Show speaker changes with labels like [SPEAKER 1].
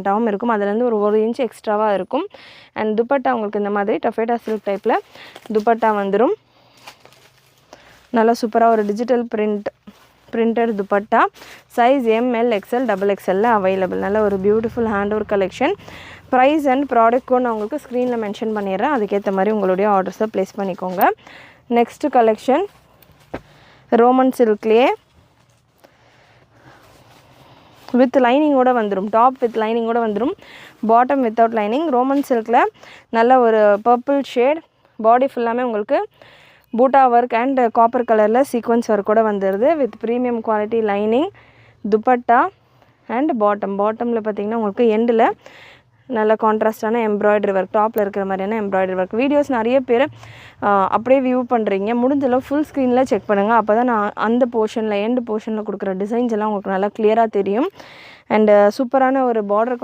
[SPEAKER 1] டாவும் இருக்கும். அதுலேருந்து ஒரு 1 இன்ச் எக்ஸ்ட்ராவாக இருக்கும். அண்ட் துப்பட்டா உங்களுக்கு இந்த மாதிரி டஃபேட்டா சில்க் டைப்பில் துப்பட்டா வந்துடும். நல்லா சூப்பராக ஒரு digital printed dupatta. Size ML XL XXL available. நல்ல ஒரு beautiful hand work collection. Price and product code நான் உங்களுக்கு ஸ்க்ரீனில் மென்ஷன் பண்ணிடுறேன். அதுக்கேற்ற மாதிரி உங்களுடைய ஆர்டர்ஸை ப்ளேஸ் பண்ணிக்கோங்க. நெக்ஸ்ட் கலெக்ஷன் ரோமன் சில்க்லேயே வித் லைனிங்கோட வந்துடும். டாப் வித் லைனிங்கோட வந்துடும். Bottom without lining. ரோமன் சில்கில் நல்ல ஒரு பர்பிள் ஷேட். பாடி ஃபுல்லாமே உங்களுக்கு பூட்டா ஒர்க் அண்ட் காப்பர் கலரில் சீக்வன்ஸ் ஒர்க்கோட வந்துடுது. With premium quality lining, dupatta and பாட்டமில் பார்த்திங்கன்னா உங்களுக்கு எண்டில் நல்ல கான்ட்ராஸ்டான எம்ப்ராய்டரி ஒர்க், டாப்பில் இருக்கிற மாதிரியான எம்ப்ராய்டரி ஒர்க். வீடியோஸ் நிறைய பேர் அப்படியே வியூ பண்ணுறீங்க. முடிஞ்சளவு ஃபுல் ஸ்க்ரீனில் செக் பண்ணுங்கள். அப்போ தான் நான் அந்த போர்ஷனில் எண்டு போர்ஷனில் கொடுக்குற டிசைன்ஸ் எல்லாம் உங்களுக்கு நல்லா கிளியராக தெரியும். அண்டு சூப்பரான ஒரு பார்டர்